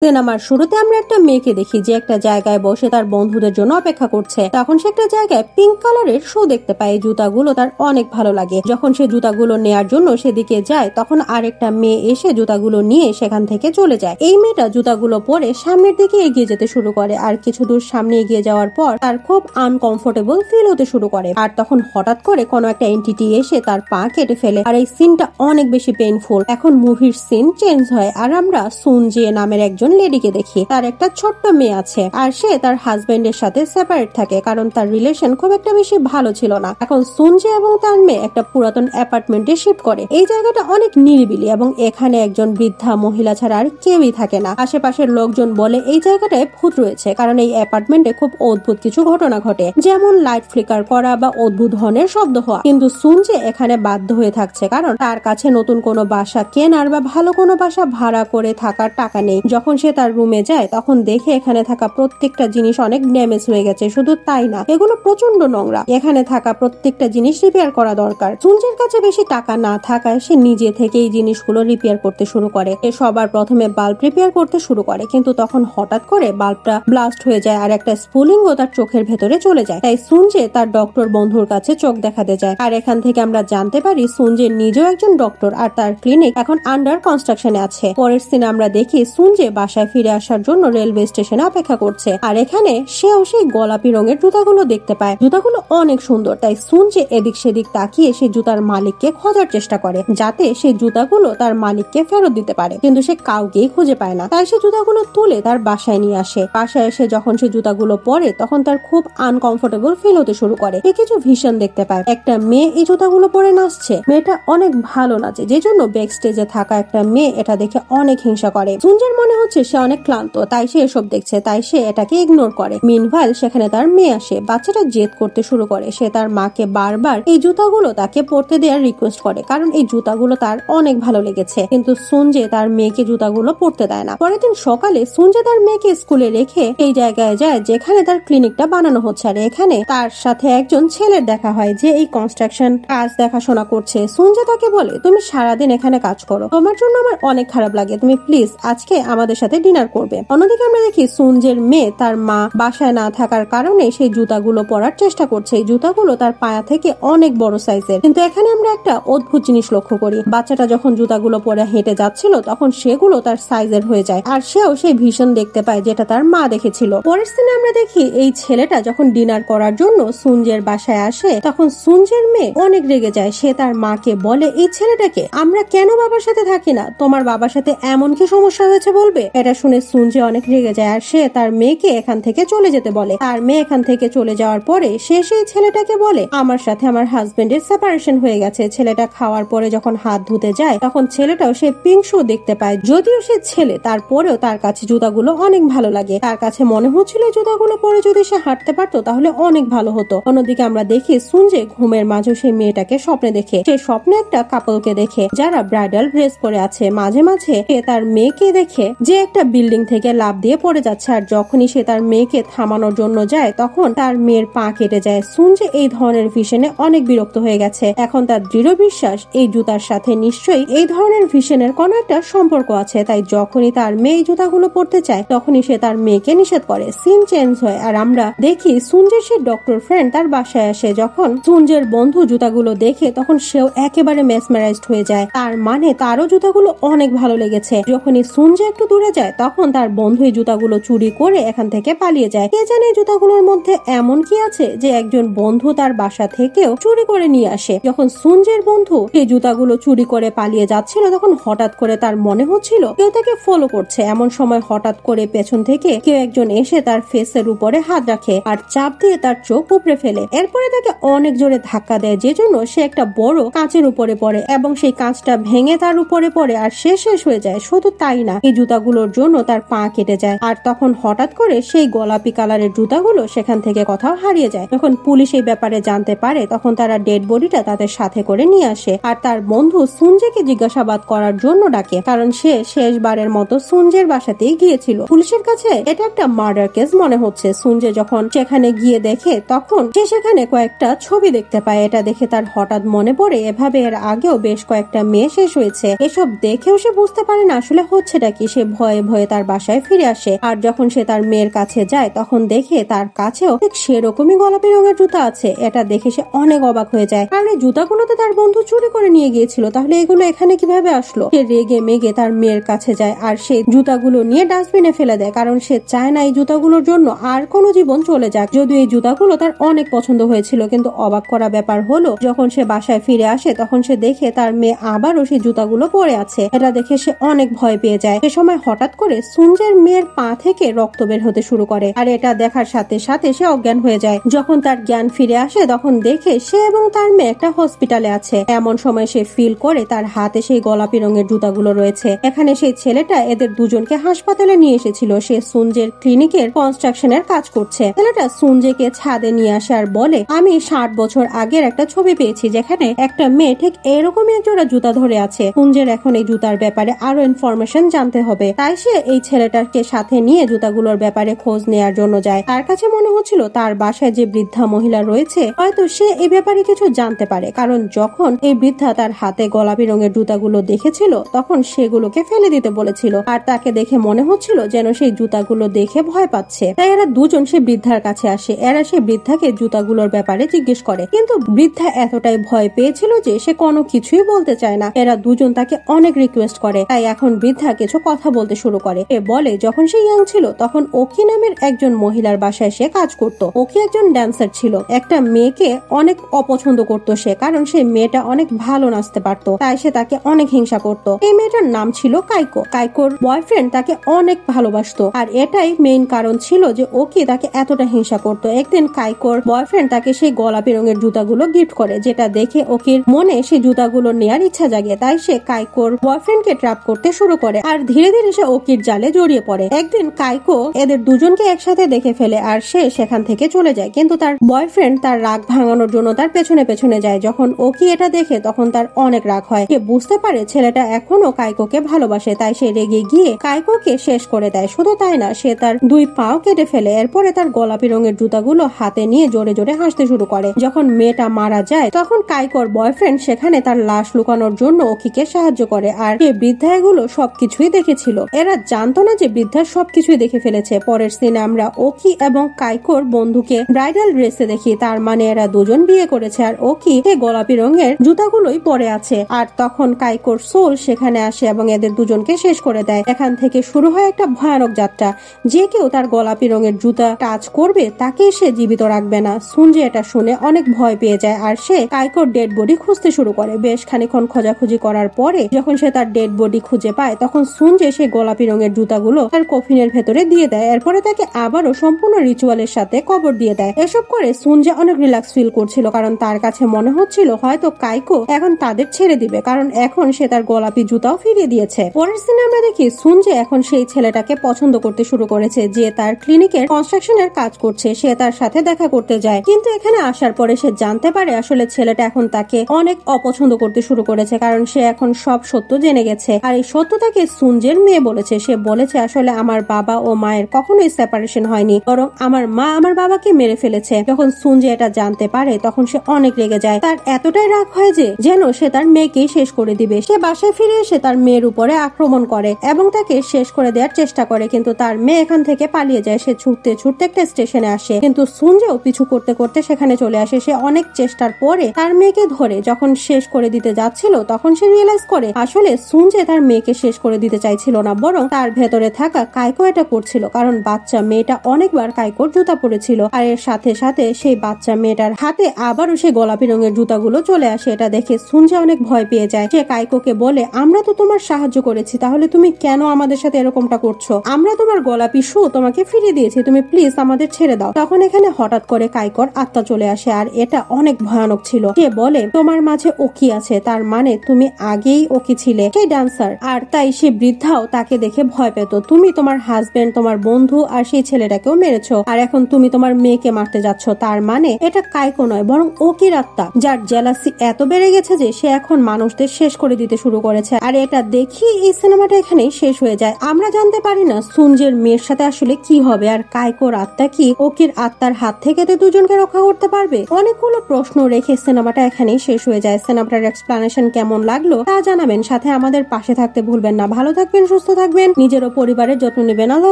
সিনেমার শুরুতে আমরা একটা মেয়েকে দেখি যে একটা জায়গায় বসে তার বন্ধুদের জন্য অপেক্ষা করছে। তখন সে একটা জায়গায় পিঙ্ক কালারের শু দেখতে পায়। এই জুতাগুলো তার অনেক ভালো লাগে। যখন সে জুতাগুলো নেয়ার জন্য সেদিকে যায় তখন আরেকটা মেয়ে এসে জুতাগুলো নিয়ে সেখান থেকে চলে যায়। এই মেয়েটা জুতাগুলো পরে সামনের দিকে এগিয়ে যেতে শুরু করে, আর কিছু দূর সামনে এগিয়ে যাওয়ার পর তার খুব আনকমফোর্টেবল ফিল হতে শুরু করে। আর তখন হঠাৎ করে কোনো একটা এন্টিটি এসে তার পা কেটে ফেলে, আর এই সিনটা অনেক বেশি পেইনফুল। এখন মুভির সিন চেঞ্জ হয় আর আমরা সুনজে নামের একজন লেডিকে দেখি। তার একটা ছোট্ট মেয়ে আছে আর সে তার হাজবেন্ডের সাথে সেপারেট থাকে, কারণ তার রিলেশন খুব একটা বেশি ভালো ছিল না। এখন সুনজে এবং তার মেয়ে একটা পুরাতন অ্যাপার্টমেন্টে শিফট করে। এই জায়গাটা অনেক নিরিবিলি এবং এখানে একজন বৃদ্ধা মহিলা ছাড়া আর কেউই থাকে না। আশেপাশের লোকজন বলে এই জায়গাটায় ভূত রয়েছে, কারণ এই অ্যাপার্টমেন্টে খুব অদ্ভুত কিছু ঘটনা ঘটে, যেমন লাইট ফ্লিকার করা বা অদ্ভুত ধরনের শব্দ হওয়া। কিন্তু সুনজে এখানে বাধ্য হয়ে থাকছে, কারণ তার কাছে নতুন কোনো বাসা কেনার বা ভালো কোনো বাসা ভাড়া করে থাকার টাকা নেই। যখন সে তার রুমে যায় তখন দেখে এখানে থাকা প্রত্যেকটা জিনিস অনেক ড্যামেজ হয়ে গেছে। শুধু তাই না, এগুলো প্রচন্ড নোংরা। এখানে থাকা প্রত্যেকটা জিনিস রিপেয়ার করা দরকার। সুনজের কাছে বেশি টাকা না থাকায় সে নিজে থেকে এই জিনিসগুলো রিপেয়ার করতে শুরু করে। সে সবার প্রথমে বাল্ব রিপেয়ার করতে শুরু করে, কিন্তু তখন হঠাৎ করে বাল্বটা ব্লাস্ট হয়ে যায় আর একটা স্পুলিংও তার চোখের ভেতরে চলে যায়। তাই সুনজে তার ডক্টর বন্ধুর কাছে চোখ দেখাতে যায়। আর এখান থেকে আমরা জানতে পারি সুনজে নিজেও একজন ডক্টর আর তার ক্লিনিক এখন আন্ডার কনস্ট্রাকশনে আছে। পরের সিনে আমরা দেখি সুনজে বাসায় ফিরে আসার জন্য রেলওয়ে স্টেশনে অপেক্ষা করছে, আর এখানে সেও সেই গোলাপি রঙের জুতাগুলো দেখতে পায়। জুতাগুলো অনেক সুন্দর, তাই সুনজে এদিক সেদিক তাকিয়ে সেই জুতার মালিককে খোঁজার চেষ্টা করে, যাতে সেই জুতাগুলো তার মালিককে ফেরত দিতে পারে। কিন্তু সে কাউকেই খুঁজে পায় না, তাই সে জুতাগুলো তুলে তার বাসায় নিয়ে আসে। বাসায় এসে যখন সে জুতাগুলো পরে তখন তার খুব আনকমফোর্টেবল ফিল হতে শুরু করে। সে কিছু ভিশন দেখতে পায়। একটা মেয়ে এই জুতাগুলো পরে নাচছে। মেয়েটা অনেক ভালো নাচে, যে জন্য ব্যাক স্টেজে থাকা একটা মেয়ে এটা দেখে অনেক হিংসা করে। সুনজের মনে হচ্ছে সে অনেক ক্লান্ত, তাই সে এসব দেখছে, তাই সে এটাকে ইগনোর করে। মিনভাইল সেখানে তার মেয়ে আসে। বাচ্চাটা জেদ করতে শুরু করে। সে তার মাকে বারবার এই জুতাগুলো তাকে পরতে দেওয়ার রিকোয়েস্ট করে, কারণ এই জুতাগুলো তার অনেক ভালো লেগেছে। কিন্তু সুনজে তার মেয়েকে জুতাগুলো পরতে দেয় না। পরের দিন সকালে সুনজে তার মেয়েকে স্কুলে রেখে এই জায়গায় যায় যেখানে তার ক্লিনিকটা বানানো হচ্ছে, আর এখানে তার সাথে একজন ছেলের দেখা হয় যে এই কনস্ট্রাকশন কাজ দেখাশোনা করছে। সুনজে তাকে বলে, তুমি সারাদিন এখানে কাজ করো, তোমার জন্য আমার অনেক খারাপ লাগে, তুমি প্লিজ আজকে আমাদের সাথে ডিনার করবে। অন্যদিকে আমরা দেখি সুনজের মেয়ে তার মা বাসায় না থাকার কারণে সেই জুতাগুলো পরার চেষ্টা করছে। এই জুতাগুলো তার পায়া থেকে অনেক বড় সাইজের, কিন্তু এখানে আমরা একটা অদ্ভুত জিনিস লক্ষ্য করি। বাচ্চাটা যখন জুতাগুলো পরে হেঁটে যাচ্ছিল তখন সেগুলো তার সাইজের হয়ে যায়, আর সেও সেই ভীষণ দেখতে পায় যেটা তার মা দেখেছিল। পরের দিনে আমরা দেখি এই ছেলেটা যখন ডিনার করার জন্য সুনজের বাসায় আসে তখন সুনজের মেয়ে অনেক রেগে যায়। সে তার মাকে বলে, এই ছেলেটাকে আমরা কেন বাবার সাথে থাকি না, তোমার বাবার সাথে এমন কি সমস্যা হয়েছে বলবে। এটা শুনে সুনজে অনেক রেগে যায় আর সে তার মেয়েকে এখান থেকে চলে যেতে বলে। তার মেয়ে এখান থেকে চলে যাওয়ার পরে সে সেই ছেলেটাকে বলে, আমার সাথে আমার হাজবেন্ডের সেপারেশন হয়ে গেছে। ছেলেটা খাওয়ার পরে যখন হাত ধুতে যায় তখন ছেলেটাও সে পিঙ্ক শু দেখতে পায়। যদিও সে ছেলে, তারপরেও তার কাছে জুতাগুলো অনেক ভালো লাগে। তার কাছে মনে হচ্ছিল জুতাগুলো পরে যদি সে হাঁটতে পারতো তাহলে অনেক ভালো হতো। অন্যদিকে আমরা দেখি সুনজে ঘুমের মাঝে সেই মেয়েটাকে স্বপ্নে দেখে। সে স্বপ্নে একটা কাপলকে দেখে যারা ব্রাইডাল ড্রেস পরে আছে। মাঝে মাঝে সে তার মেয়েকে দেখে যে একটা বিল্ডিং থেকে লাফ দিয়ে পড়ে যাচ্ছে, আর যখনই সে তার মেয়েকে থামানোর জন্য যায় তখন তার মেয়ের পা কেটে যায়। সুনজে এই ধরনের ভিশনে অনেক বিরক্ত হয়ে গেছে। এখন তার দৃঢ় বিশ্বাস এই জুতার সাথে নিশ্চয়ই এই ধরনের ভিশনের কোনো একটা সম্পর্ক আছে, তাই যখনই তার মেয়ে এই জুতাগুলো পরতে চায় তখনই সে তার মেয়েকে নিষেধ করে। সিন চেঞ্জ হয় আর আমরা দেখি সুনজের সে ডক্টর ফ্রেন্ড তার বাসায় আসে। যখন সুনজের বন্ধু জুতাগুলো দেখে তখন সেও একেবারে মেসমারাইজড হয়ে যায়। তার মানে তারও জুতাগুলো অনেক ভালো লেগেছে। যখনই সুনজে একটু দূরে যায় তখন তার বন্ধু এই জুতাগুলো চুরি করে এখান থেকে পালিয়ে যায়। কে জানে জুতাগুলোর মধ্যে এমন কি আছে যে একজন বন্ধু তার বাসা থেকেও চুরি করে নিয়ে আসে। যখন সুনজের বন্ধু এই জুতাগুলো চুরি করে পালিয়ে যাচ্ছিল তখন হঠাৎ করে তার মনে হচ্ছিল কেউ তাকে ফলো করছে। এমন সময় হঠাৎ করে পেছন থেকে কেউ একজন এসে তার ফেসের উপরে হাত রাখে আর চাপ দিয়ে তার চোখ উপড়ে ফেলে। এরপরে তাকে অনেক জোরে ধাক্কা দেয়, যে জন্য সে একটা বড় কাঁচের উপরে পড়ে এবং সেই কাঁচটা ভেঙে তার উপরে পড়ে আর সে শেষ হয়ে যায়। শুধু তাই না, এই জুতাগুলোর জন্য তার পা কেটে যায়। আর তখন হঠাৎ করে সেই গোলাপি কালারের জুতাগুলো সেখান থেকে কোথাও হারিয়ে যায়। যখন পুলিশ এই ব্যাপারে জানতে পারে তখন তারা ডেড বডিটা তাদের সাথে করে নিয়ে আসে আর তার বন্ধু সুনজেকে জিজ্ঞাসাবাদ করার জন্য ডাকে, কারণ সে শেষবারের মতো সুনজের বাসাতেই গিয়েছিল। পুলিশের কাছে এটা একটা মার্ডার কেস মনে হচ্ছে। সুনজে যখন সেখানে গিয়ে দেখে তখন সে সেখানে কয়েকটা ছবি দেখতে পায়। এটা দেখে তার হঠাৎ মনে পড়ে এভাবে এর আগেও বেশ কয়েকটা মেয়ে শেষ হয়েছে। এসব দেখেও সে বুঝতে পারে না আসলে হচ্ছেটা কি। সে ভয় ভয়ে ভয়ে তার বাসায় ফিরে আসে। আর যখন সে তার মেয়ের কাছে যায় তখন দেখে তার কাছেও ঠিক সেরকমই গোলাপি রঙের জুতা আছে। এটা দেখে সে অনেক অবাক হয়ে যায়, কারণ এই জুতাগুলো তো তার বন্ধু চুরি করে নিয়ে গিয়েছিল, তাহলে এগুলো এখানে কিভাবে আসলো। সে রেগে মেগে তার মেয়ের কাছে যায় আর সে জুতাগুলো নিয়ে ডাস্টবিনে ফেলে দেয়, কারণ সে চায় না এই জুতাগুলোর জন্য আর কোনো জীবন চলে যাক। যদিও এই জুতাগুলো তার অনেক পছন্দ হয়েছিল, কিন্তু অবাক করা ব্যাপার হলো যখন সে বাসায় ফিরে আসে তখন সে দেখে তার মেয়ে আবারও সেই জুতাগুলো পরে আছে। এটা দেখে সে অনেক ভয় পেয়ে যায়। সে সময় হঠাৎ করে সুঞ্জের মেয়ের পা থেকে রক্ত বের হতে শুরু করে, আর এটা দেখার সাথে সাথে সে অজ্ঞান হয়ে যায়। যখন তার জ্ঞান ফিরে আসে তখন দেখে সে এবং তার মেয়ে একটা হসপিটালে আছে। এমন সময় সে ফিল করে তার হাতে সেই গোলাপি রঙের জুতাগুলো রয়েছে। এখানে সেই ছেলেটা এদের দুজনকে হাসপাতালে নিয়ে এসেছিল। সে সুঞ্জের ক্লিনিকের কনস্ট্রাকশনের কাজ করছে। ছেলেটা সুঞ্জেকে ছাদে নিয়ে আসে আর বলে, আমি 60 বছর আগের একটা ছবি পেয়েছি যেখানে একটা মেয়ে ঠিক এরকমই এক জোড়া জুতা ধরে আছে। সুঞ্জের এখন এই জুতার ব্যাপারে আরো ইনফরমেশন জানতে হবে, তাই সে এই ছেলেটাকে সাথে নিয়ে জুতাগুলোর ব্যাপারে খোঁজ নেয়ার জন্য যায়। তার কাছে মনে হচ্ছিল তার বাসায় যে বৃদ্ধা মহিলা রয়েছে হয়তো সে এই ব্যাপারে কিছু জানতে পারে, কারণ যখন এই বৃদ্ধা তার হাতে গোলাপি রঙের জুতাগুলো দেখেছিল তখন সেগুলোকে ফেলে দিতে বলেছিল, আর তাকে দেখে মনে হচ্ছিল যেন সেই জুতাগুলো দেখে ভয় পাচ্ছে। তাই এরা দুজন সে বৃদ্ধার কাছে আসে। এরা সেই বৃদ্ধাকে জুতাগুলোর ব্যাপারে জিজ্ঞেস করে, কিন্তু বৃদ্ধা এতটাই ভয় পেয়েছিল যে সে কোনো কিছুই বলতে চায় না। এরা দুজন তাকে অনেক রিকোয়েস্ট করে, তাই এখন বৃদ্ধা কিছু কথা বলতে শুরু করে। এ বলে যখন সে ইয়াং ছিল তখন ওকি নামের একজন মহিলার বাসায় সে কাজ করত। ওকি একজন ড্যান্সার ছিল। একটা মেয়েকে অনেক অপছন্দ করতো সে, কারণ সেই মেয়েটা অনেক ভালো নাচতে পারতো, তাই সে তাকে অনেক হিংসা করতো। এই মেয়েটার নাম ছিল কাইকো। কাইকোর বয়ফ্রেন্ড তাকে অনেক ভালোবাসতো, আর এটাই মেইন কারণ ছিল যে ওকি তাকে এতটা হিংসা করতো। একদিন কাইকোর বয়ফ্রেন্ড তাকে সেই গোলাপি রঙের জুতাগুলো গিফট করে, যেটা দেখে ওকির মনে সেই জুতাগুলো নেয়ার ইচ্ছা জাগে। তাই সে কাইকোর বয়ফ্রেন্ডকে ট্র্যাপ করতে শুরু করে, আর ধীরে ধীরে সে ওকির জালে জড়িয়ে পড়ে। একদিন কাইকো এদের দুজনকে একসাথে দেখে ফেলে আর সে সেখান থেকে চলে যায়, কিন্তু তার বয়ফ্রেন্ড তার রাগ ভাঙানোর জন্য তার পেছনে পেছনে যায়। যখন ওকি এটা দেখে তখন তার অনেক রাগ হয়। সে বুঝতে পারে ছেলেটা এখনো কাইকোকে ভালোবাসে, তাই সে রেগে গিয়ে কাইকোকে শেষ করে দেয়। শুধু তাই না, সে তার 2 পাও কেটে ফেলে। এরপরে তার গোলাপি রঙের জুতাগুলো হাতে নিয়ে জোরে জোরে হাসতে শুরু করে। যখন মেয়েটা মারা যায় তখন কাইকোর বয়ফ্রেন্ড সেখানে তার লাশ লুকানোর জন্য ওকিকে সাহায্য করে, আর এই বৃদ্ধা এগুলো সবকিছুই দেখেছিল। এরা জানতো না যে বৃদ্ধা সবকিছুই দেখে ফেলেছে। পরের সিনে আমরা ওকি এবং কাইকোর বন্ধুকে ব্রাইডাল ড্রেসে দেখি, তার মানে এরা দুজন বিয়ে করেছে, আর ওকি এই গোলাপি রঙের জুতাগুলোই পরে আছে। আর তখন কাইকোর সোল সেখানে আসে এবং এদের দুজনকে শেষ করে দেয়। এখান থেকে শুরু হয় একটা ভয়ানক যাত্রা। যে কেউ তার গোলাপি রঙের জুতা টাচ করবে তাকে সে জীবিত রাখবে না। সুঞ্জে এটা শুনে অনেক ভয় পেয়ে যায়, আর সে কাইকোর ডেড বডি খুঁজতে শুরু করে। বেশ খানিক্ষণ খোঁজাখুঁজি করার পরে যখন সে তার ডেড বডি খুঁজে পায় তখন সুঞ্জে সেই গোলাপি রঙের জুতাগুলো তার কফিনের ভেতরে দিয়ে দেয়। এরপরে তাকে আবারও সম্পূর্ণ রিচুয়ালের সাথে কবর দিয়ে দেয়। এসব করে সুঞ্জে অনেক রিল্যাক্স ফিল করছিল, কারণ তার কাছে মনে হচ্ছিল হয়তো কাইকো এখন তাদের ছেড়ে দিবে, কারণ এখন সে তার গোলাপি জুতাও ফিরিয়ে দিয়েছে। পরের সিনে আমরা দেখি সুঞ্জে এখন সেই ছেলেটাকে পছন্দ করতে শুরু করেছে যে তার ক্লিনিকের কনস্ট্রাকশনের কাজ করছে। সে তার সাথে দেখা করতে যায়, কিন্তু এখানে আসার পরে সে জানতে পারে আসলে ছেলেটা এখন তাকে অনেক অপছন্দ করতে শুরু করেছে, কারণ সে এখন সব সত্য জেনে গেছে। আর এই সত্য তাকে সুঞ্জের মেয়ে বলেছে। সে বলেছে আসলে আমার বাবা ও মায়ের কখনোই সেপারেশন হয়নি, বরং আমার মা আমার বাবাকে মেরে ফেলেছে। যখন সুঞ্জে এটা জানতে পারে তখন সে অনেক রেগে যায়। তার এতটাই রাগ হয় যে যেন সে তার মেয়েকেই শেষ করে দিবে। সে বাসায় ফিরে এসে তার মেয়ের উপরে আক্রমণ করে এবং তাকে শেষ করে দেওয়ার চেষ্টা করে, কিন্তু তার মেয়ে এখান থেকে পালিয়ে যায়। সে ছুটতে ছুটতে একটা স্টেশনে আসে, কিন্তু সুঞ্জেও পিছু করতে করতে সেখানে চলে আসে। সে অনেক চেষ্টার পরে তার মেয়েকে ধরে যখন শেষ করে দিতে যাচ্ছিল তখন সে রিয়েলাইজ করে আসলে সুঞ্জে তার মেয়েকে শেষ করে দিতে চাইছিল না, বরং তার ভেতরে থাকা কাইকো এটা করছিল, কারণ বাচ্চা মেয়েটা অনেকবার কাইকোর জুতা পরেছিল। আর এর সাথে সাথে সেই বাচ্চা মেয়েটার হাতে আবারও সেই গোলাপি রঙের জুতাগুলো চলে আসে। এটা দেখে সুঞ্জে অনেক ভয় পেয়ে যায়। সে কাইকোকে বলে, আমরা তো তোমার সাহায্য করেছি, তাহলে তুমি কেন আমাদের সাথে এরকমটা করছো? আমরা তোমার গোলাপি শু তোমাকে ফিরিয়ে দিয়েছি, তুমি প্লিজ আমাদের ছেড়ে দাও। তখন এখানে হঠাৎ করে কাইকোর আত্মা চলে আসে, আর এটা অনেক ভয়ানক ছিল। সে বলে, তোমার মাঝে ওকি আছে, তার মানে তুমি আগেই ওকি ছিলে সেই ডান্সার, আর তাই সে বৃদ্ধাও তাকে দেখে ভয় পেত। তুমি তোমার হাজবেন্ড, তোমার বন্ধু আর সেই ছেলেটাকেও মেরেছো, আর এখন তুমি তোমার মেয়েকে মারতে যাচ্ছ। তার মানে এটা কাইকো নয়, বরং ওকির আত্মা, যার জেলাসি এত বেড়ে গেছে যে সে এখন মানুষদের শেষ করে দিতে শুরু করেছে। আর এটা দেখি এই সিনেমাটা এখানেই শেষ হয়ে যায়। আমরা জানতে পারি না সুঞ্জের মেয়ের সাথে আসলে কি হবে, আর কাইকোর আত্মা কি ওকির আত্মার হাত থেকে তো দুজনকে রক্ষা করতে পারবে। অনেকগুলো প্রশ্ন রেখে সিনেমাটা এখানেই শেষ হয়ে যায়। সিনেমাটার এক্সপ্লানেশন কেমন লাগলো তা জানাবেন, সাথে আমাদের পাশে থাকতে ভুলবেন না। ভালো থাকবেন, সুস্থ থাকবেন, নিজের ও পরিবারের যত্ন নেবেন। আল্লাহ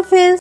হাফেজ।